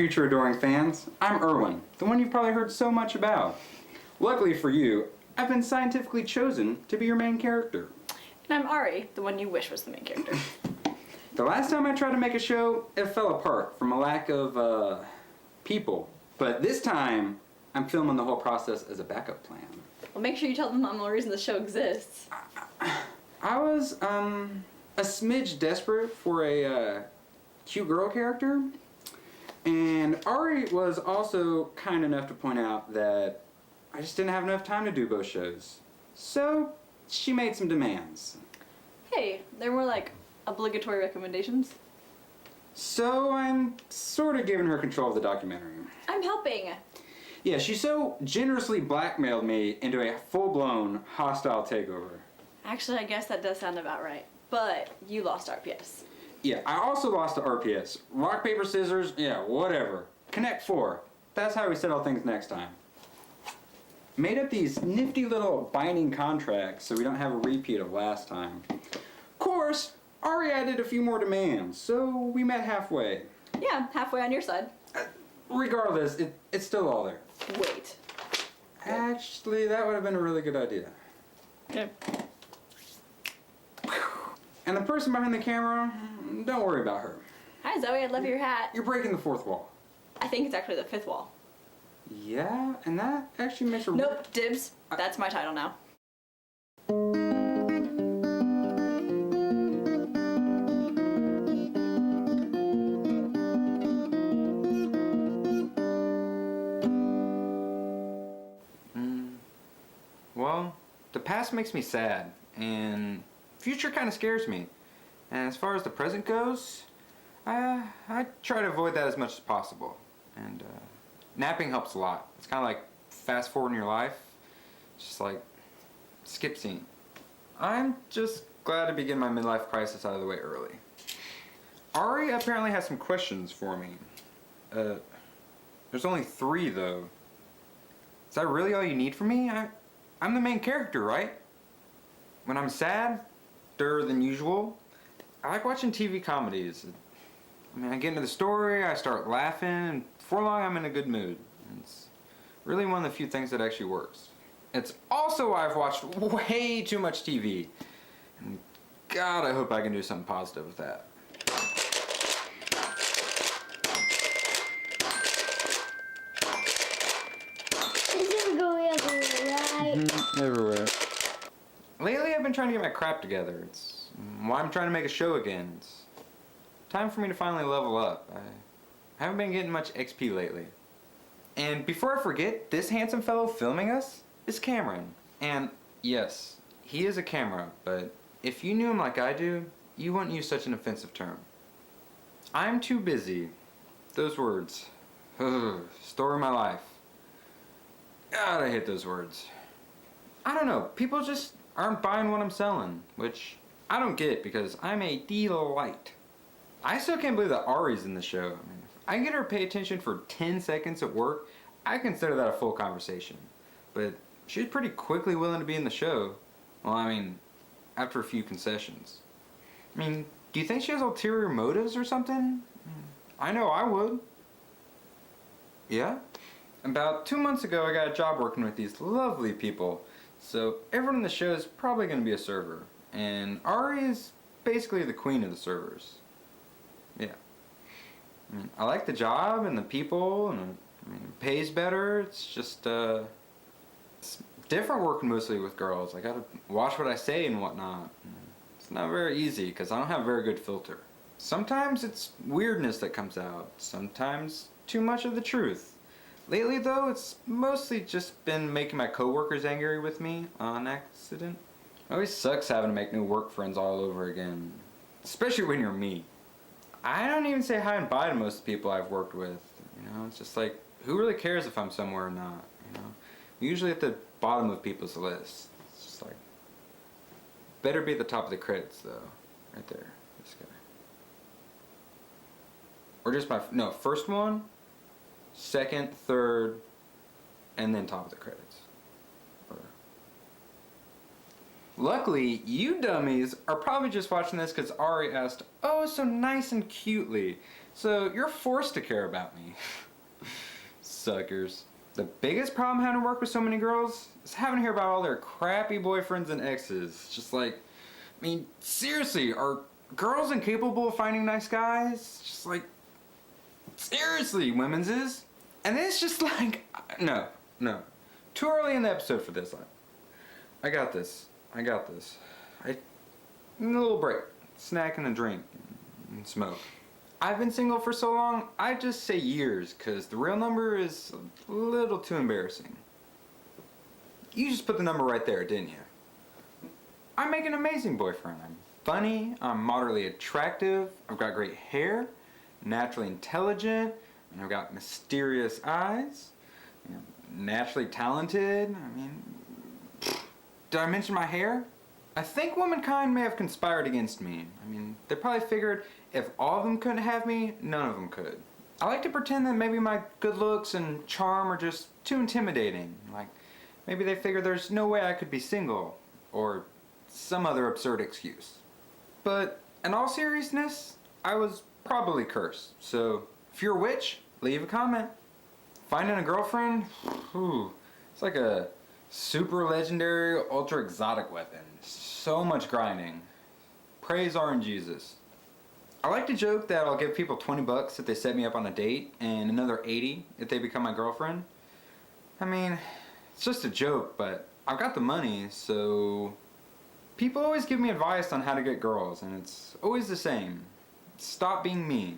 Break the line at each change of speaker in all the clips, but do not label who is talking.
future adoring fans. I'm Erwin, the one you've probably heard so much about. Luckily for you, I've been scientifically chosen to be your main character.
And I'm Ari, the one you wish was the main character.
The last time I tried to make a show, it fell apart from a lack of, people. But this time, I'm filming the whole process as a backup plan.
Well, make sure you tell them I'm the reason the show exists.
I was, a smidge desperate for a, cute girl character. And Ari was also kind enough to point out that I just didn't have enough time to do both shows. So, she made some demands.
Hey, they're more like obligatory recommendations.
So I'm sort of giving her control of the documentary.
I'm helping.
Yeah, she so generously blackmailed me into a full-blown hostile takeover.
Actually, I guess that does sound about right. But you lost RPS.
Yeah, I also lost to RPS. Rock, paper, scissors, yeah, whatever. Connect 4. That's how we settle things next time. Made up these nifty little binding contracts so we don't have a repeat of last time. Of course, Ari added a few more demands, so we met halfway.
Yeah, halfway on your side.
Regardless, it's still all there.
Wait.
Actually, that would have been a really good idea.
Okay.
And the person behind the camera, don't worry about her.
Hi, Zoe. I love your hat.
You're breaking the fourth wall.
I think it's actually the fifth wall.
Yeah, and that actually makes her...
Nope, dibs. That's my title now.
Well, the past makes me sad, and future kind of scares me. And as far as the present goes, I try to avoid that as much as possible. And napping helps a lot. It's kind of like fast forwarding your life. It's just like skip scene. I'm just glad to be getting my midlife crisis out of the way early. Ari apparently has some questions for me. There's only 3 though. Is that really all you need from me? I'm the main character, right? When I'm sad, than usual, I like watching TV comedies. I mean, I get into the story, I start laughing, and before long I'm in a good mood. It's really one of the few things that actually works. It's also why I've watched way too much TV. And God, I hope I can do something positive with that.
This is going everywhere, right?
Everywhere. Lately I've been trying to get my crap together. It's why I'm trying to make a show again. It's time for me to finally level up. I haven't been getting much XP lately. And before I forget, this handsome fellow filming us is Cameron. And yes, he is a camera, but if you knew him like I do, you wouldn't use such an offensive term. I'm too busy. Those words. Story of my life. God, I hate those words. I don't know, people just aren't buying what I'm selling, which I don't get because I'm a delight. I still can't believe that Ari's in the show. I mean, if I can get her to pay attention for 10 seconds at work, I consider that a full conversation. But she was pretty quickly willing to be in the show. Well, I mean, after a few concessions. I mean, do you think she has ulterior motives or something? I know I would. Yeah? About 2 months ago, I got a job working with these lovely people. So everyone in the show is probably going to be a server. And Ari is basically the queen of the servers. Yeah. I mean, I like the job and the people, and I mean, it pays better. It's just, it's different working mostly with girls. I gotta watch what I say and whatnot. It's not very easy because I don't have a very good filter. Sometimes it's weirdness that comes out. Sometimes too much of the truth. Lately though, it's mostly just been making my coworkers angry with me on accident. It always sucks having to make new work friends all over again. Especially when you're me. I don't even say hi and bye to most people I've worked with. You know, it's just like, who really cares if I'm somewhere or not? You know, I'm usually at the bottom of people's lists. It's just like, better be at the top of the credits though. Right there, this guy. Or just no, first one, second, third, and then top of the credits. Or Luckily, you dummies are probably just watching this because Ari asked, oh, so nice and cutely. So you're forced to care about me. Suckers. The biggest problem having to work with so many girls is having to hear about all their crappy boyfriends and exes. Just like, I mean, seriously, are girls incapable of finding nice guys? Just like, seriously, women's is? And it's just like, no. Too early in the episode for this. I got this. I need a little break. Snack and a drink. And smoke. I've been single for so long, I just say years, because the real number is a little too embarrassing. You just put the number right there, didn't you? I make an amazing boyfriend. I'm funny, I'm moderately attractive, I've got great hair, naturally intelligent, and I've got mysterious eyes, naturally talented. I mean, did I mention my hair? I think womankind may have conspired against me. I mean, they probably figured if all of them couldn't have me, none of them could. I like to pretend that maybe my good looks and charm are just too intimidating. Like, maybe they figure there's no way I could be single, or some other absurd excuse. But in all seriousness, I was probably cursed. So if you're a witch, leave a comment. Finding a girlfriend, it's like a super legendary, ultra exotic weapon. So much grinding. Praise Ourwin Jesus. I like to joke that I'll give people $20 if they set me up on a date, and another $80 if they become my girlfriend. I mean, it's just a joke, but I've got the money, so people always give me advice on how to get girls, and it's always the same. Stop being me.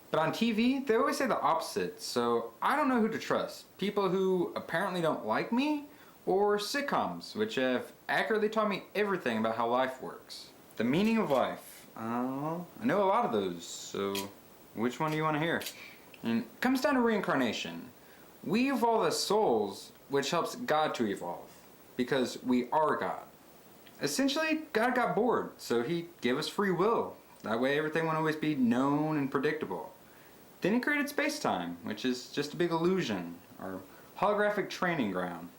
But on TV, they always say the opposite, so I don't know who to trust. People who apparently don't like me, or sitcoms, which have accurately taught me everything about how life works. The meaning of life. I know a lot of those, so which one do you want to hear? And it comes down to reincarnation. We evolve as souls, which helps God to evolve, because we are God. Essentially, God got bored, so he gave us free will. That way everything would always be known and predictable. Then he created space-time, which is just a big illusion, our holographic training ground.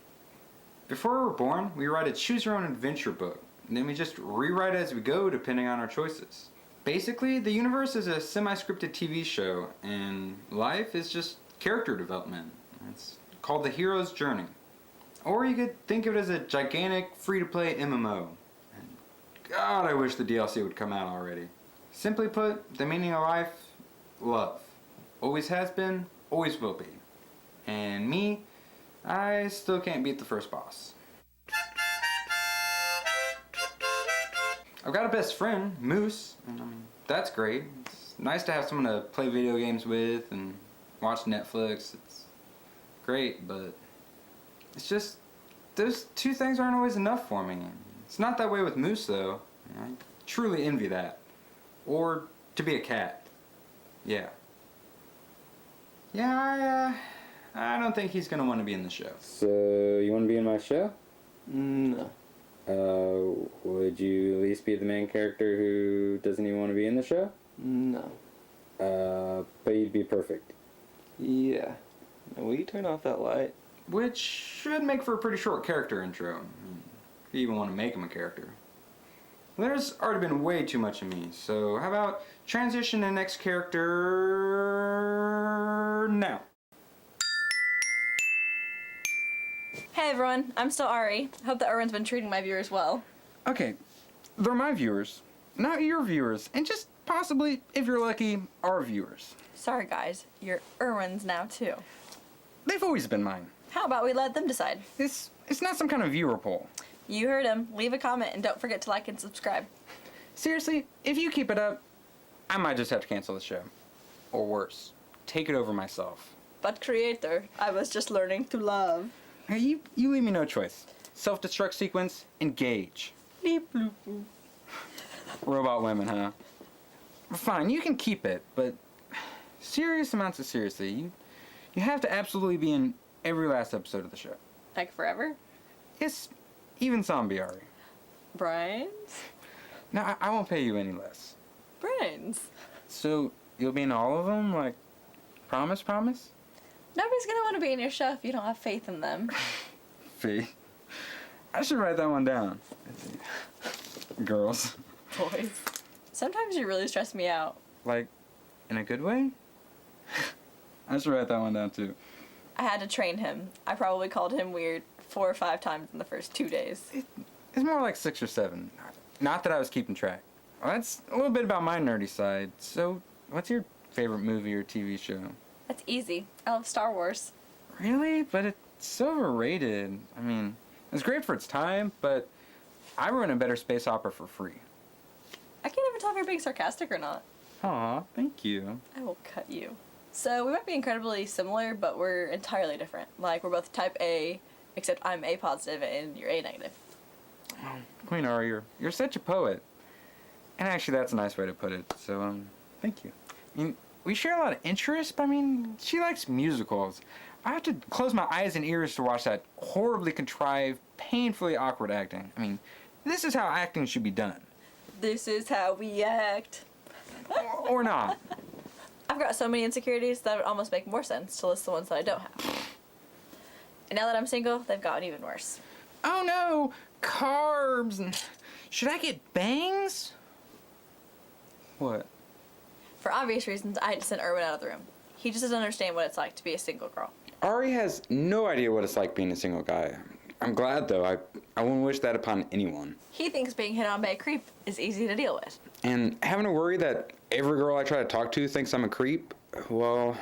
Before we were born, we write a choose-your-own-adventure book, and then we just rewrite as we go depending on our choices. Basically, the universe is a semi-scripted TV show, and life is just character development. It's called the hero's journey. Or you could think of it as a gigantic free-to-play MMO. And God, I wish the DLC would come out already. Simply put, the meaning of life, love. Always has been, always will be. And me, I still can't beat the first boss. I've got a best friend, Moose, and that's great. It's nice to have someone to play video games with and watch Netflix. It's great, but it's just, those two things aren't always enough for me. It's not that way with Moose, though. I truly envy that. Or to be a cat. Yeah. Yeah, I don't think he's gonna want to be in the show.
So, you want to be in my show?
No.
Would you at least be the main character who doesn't even want to be in the show?
No.
But you'd be perfect.
Yeah. Now, will you turn off that light?
Which should make for a pretty short character intro. If you even want to make him a character. There's already been way too much of me, so how about transition to the next character now?
Hey everyone, I'm still Ari. Hope that Erwin's been treating my viewers well.
Okay, they're my viewers, not your viewers, and just possibly, if you're lucky, our viewers.
Sorry guys, you're Erwin's now too.
They've always been mine.
How about we let them decide?
It's not some kind of viewer poll.
You heard him. Leave a comment and don't forget to like and subscribe.
Seriously, if you keep it up, I might just have to cancel the show. Or worse, take it over myself.
But creator, I was just learning to love.
Hey, you leave me no choice. Self-destruct sequence, engage.
Bleep bloop bloop.
Robot women, huh? Fine, you can keep it, but serious amounts of seriously, you have to absolutely be in every last episode of the show.
Like forever?
Yes, even zombie Ari.
Brains?
No, I won't pay you any less.
Brains.
So, you'll be in all of them? Like, promise?
Nobody's gonna want to be in your show if you don't have faith in them.
Faith. I should write that one down. Girls.
Boys. Sometimes you really stress me out.
Like, in a good way? I should write that one down too.
I had to train him. I probably called him weird 4 or 5 times in the first 2 days.
It's more like 6 or 7. Not that I was keeping track. Well, that's a little bit about my nerdy side. So, what's your favorite movie or TV show?
That's easy. I love Star Wars.
Really? But it's so overrated. I mean, it's great for its time, but I run a better space opera for free.
I can't even tell if you're being sarcastic or not.
Aw, thank you.
I will cut you. So we might be incredibly similar, but we're entirely different. Like, we're both type A, except I'm A positive and you're A negative.
Queen Ari, you're such a poet. And actually, that's a nice way to put it. So, thank you. I mean, we share a lot of interests, but I mean, she likes musicals. I have to close my eyes and ears to watch that horribly contrived, painfully awkward acting. I mean, this is how acting should be done.
This is how we act.
Or not.
I've got so many insecurities that it would almost make more sense to list the ones that I don't have. And now that I'm single, they've gotten even worse.
Oh no, carbs. And should I get bangs? What?
For obvious reasons, I had to send Erwin out of the room. He just doesn't understand what it's like to be a single girl.
Ari has no idea what it's like being a single guy. I'm glad though. I wouldn't wish that upon anyone.
He thinks being hit on by a creep is easy to deal with.
And having to worry that every girl I try to talk to thinks I'm a creep, well,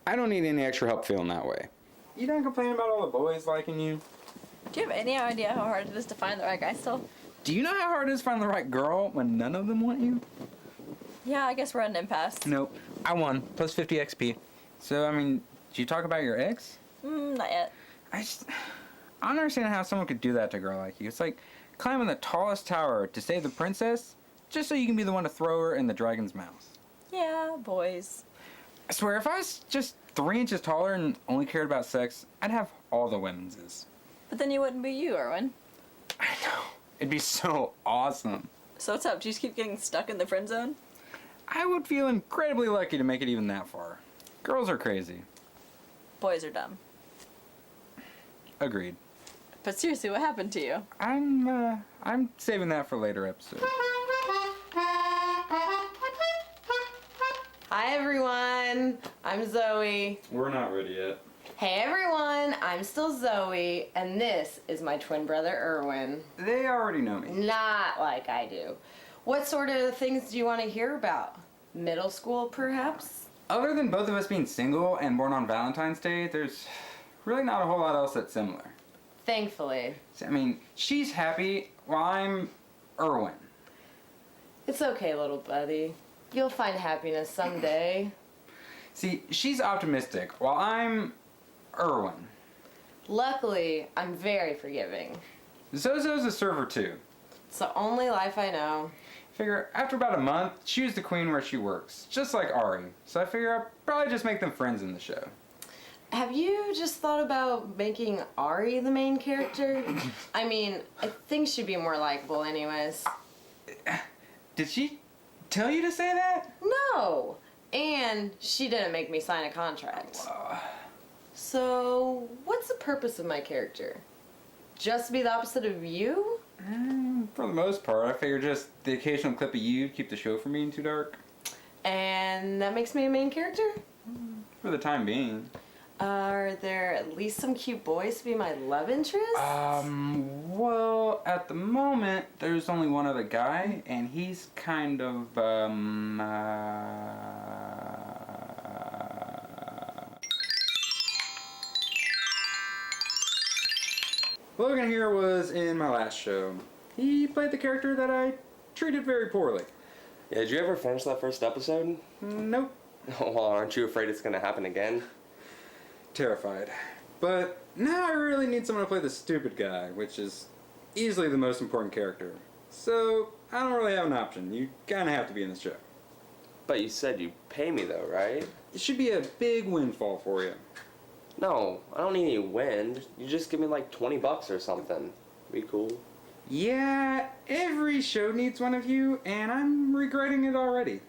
I don't need any extra help feeling that way. You don't complain about all the boys liking you?
Do you have any idea how hard it is to find the right guy still?
Do you know how hard it is to find the right girl when none of them want you?
Yeah, I guess we're at an impasse.
Nope. I won. Plus 50 XP. So, I mean, did you talk about your ex?
Not yet.
I don't understand how someone could do that to a girl like you. It's like climbing the tallest tower to save the princess, just so you can be the one to throw her in the dragon's mouth.
Yeah, boys.
I swear, if I was just 3 inches taller and only cared about sex, I'd have all the women's.
But then you wouldn't be you, Erwin.
I know. It'd be so awesome.
So what's up? Do you just keep getting stuck in the friend zone?
I would feel incredibly lucky to make it even that far. Girls are crazy.
Boys are dumb.
Agreed.
But seriously, what happened to you?
I'm saving that for later episodes.
Hi everyone, I'm Zoe.
We're not ready yet.
Hey everyone, I'm still Zoe, and this is my twin brother Erwin.
They already know me.
Not like I do. What sort of things do you want to hear about? Middle school, perhaps?
Other than both of us being single and born on Valentine's Day, there's really not a whole lot else that's similar.
Thankfully.
I mean, she's happy while I'm Erwin.
It's okay, little buddy. You'll find happiness someday.
See, she's optimistic while I'm Erwin.
Luckily, I'm very forgiving.
Zozo's a server too.
It's the only life I know.
Figure after about a month, she was the queen where she works, just like Ari. So I figure I'll probably just make them friends in the show.
Have you just thought about making Ari the main character? I mean, I think she'd be more likable anyways.
Did she tell you to say that?
No! And she didn't make me sign a contract. So, what's the purpose of my character? Just to be the opposite of you?
For the most part, I figure just the occasional clip of you keep the show from being too dark.
And that makes me a main character?
For the time being.
Are there at least some cute boys to be my love interest?
Well, at the moment, there's only one other guy, and he's kind of, Logan here was in my last show. He played the character that I treated very poorly.
Yeah, did you ever finish that first episode?
Nope.
Well, aren't you afraid it's gonna happen again?
Terrified. But now I really need someone to play the stupid guy, which is easily the most important character. So I don't really have an option. You kinda have to be in the show.
But you said you pay me though, right?
It should be a big windfall for you.
No, I don't need any wind. You just give me like $20 or something. Be cool.
Yeah, every show needs one of you, and I'm regretting it already.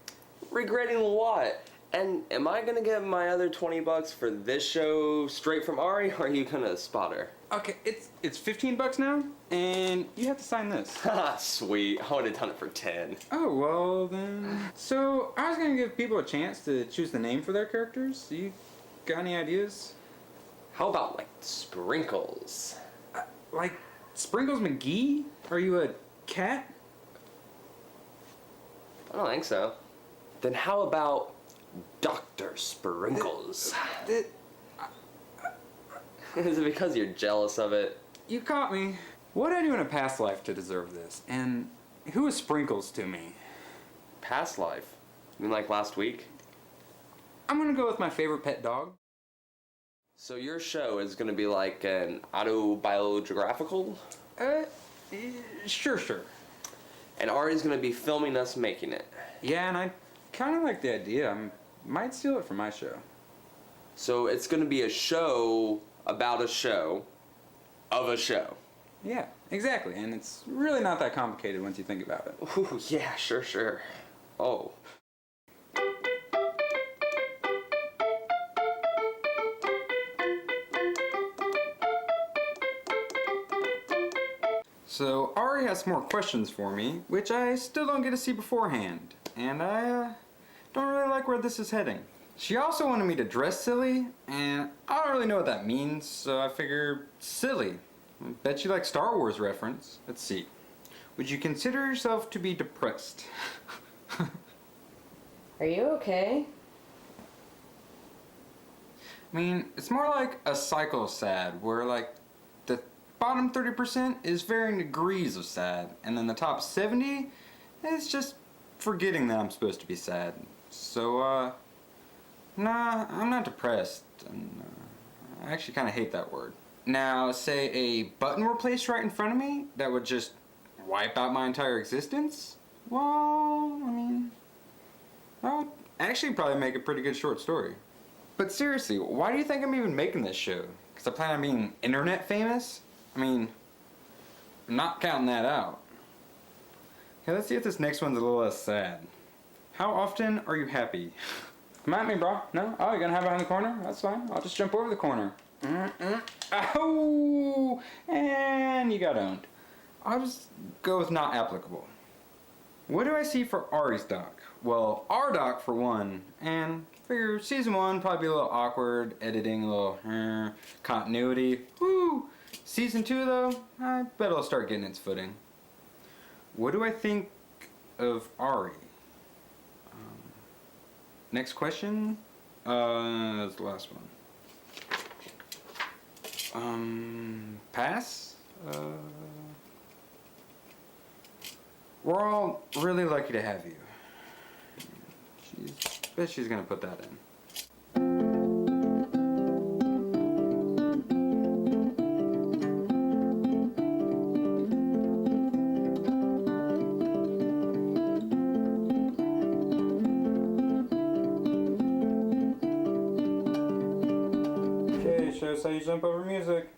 Regretting what? And am I gonna get my other 20 bucks for this show straight from Ari, or are you gonna spot her?
Okay, it's 15 bucks now, and you have to sign this.
Haha, sweet. I would have done it for 10.
Oh, well then. So, I was gonna give people a chance to choose the name for their characters. You got any ideas?
How about, like, Sprinkles?
Like, Sprinkles McGee? Are you a cat?
I don't think so. Then how about Dr. Sprinkles? Is it because you're jealous of it?
You caught me. What did I do in a past life to deserve this? And who is Sprinkles to me?
Past life? You mean like last week?
I'm gonna go with my favorite pet dog.
So your show is gonna be like an autobiographical?
Sure.
And Ari's gonna be filming us making it.
Yeah, and I kind of like the idea. I might steal it for my show.
So it's gonna be a show about a show of a show.
Yeah, exactly. And it's really not that complicated once you think about it.
Ooh, yeah, sure. Oh.
So Ari has some more questions for me, which I still don't get to see beforehand. And I don't really like where this is heading. She also wanted me to dress silly, and I don't really know what that means, so I figure silly. I bet you like Star Wars reference. Let's see. Would you consider yourself to be depressed?
Are you okay?
I mean, it's more like a cycle of sad, where like the bottom 30% is varying degrees of sad, and then the top 70 is just forgetting that I'm supposed to be sad. So, nah, I'm not depressed. And, I actually kind of hate that word. Now, say a button were placed right in front of me that would just wipe out my entire existence. Well, I mean, that would actually probably make a pretty good short story. But seriously, why do you think I'm even making this show? Because I plan on being internet famous? I mean, I'm not counting that out. Okay, let's see if this next one's a little less sad. How often are you happy? Come at me, bro. No? Oh, you're gonna have it behind the corner? That's fine. I'll just jump over the corner. Oh! And you got owned. I'll just go with not applicable. What do I see for Ari's doc? Well, our doc for one, and figure season 1 probably be a little awkward, editing, a little continuity. Woo! Season 2 though, I bet it'll start getting its footing. What do I think of Ari? Next question. That's the last one. Pass? We're all really lucky to have you. Bet she's gonna put that in. Okay, show us how you jump over music.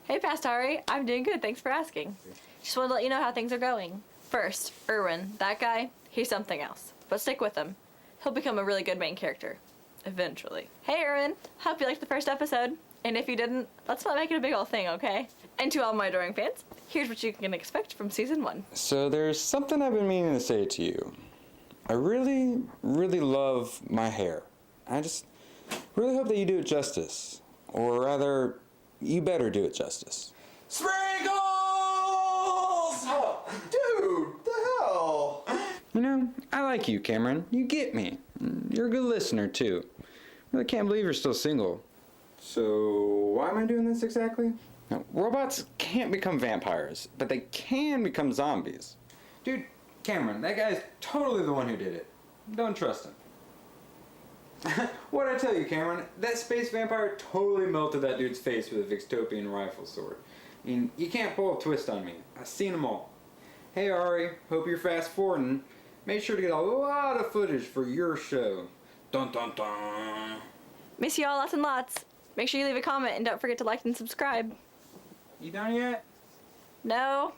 Hey, Past Ari. I'm doing good. Thanks for asking. Just wanted to let you know how things are going. First, Erwin. That guy, he's something else. But stick with him. He'll become a really good main character. Eventually. Hey, Erwin. Hope you liked the first episode. And if you didn't, let's not make it a big old thing, okay? And to all my adoring fans, here's what you can expect from season 1.
So there's something I've been meaning to say to you. I really love my hair. I just really hope that you do it justice. Or rather, you better do it justice.
Sprinkles! Oh, dude, the hell?
You know, I like you, Cameron. You get me. You're a good listener, too. I really can't believe you're still single. So, why am I doing this exactly? Now, robots can't become vampires, but they can become zombies. Dude, Cameron, that guy's totally the one who did it. Don't trust him. What'd I tell you, Cameron? That space vampire totally melted that dude's face with a Vixtopian rifle sword. I mean, you can't pull a twist on me. I've seen them all. Hey, Ari, hope you're fast forwarding. Make sure to get a lot of footage for your show. Dun dun dun.
Miss you all lots and lots. Make sure you leave a comment and don't forget to like and subscribe.
You done yet?
No?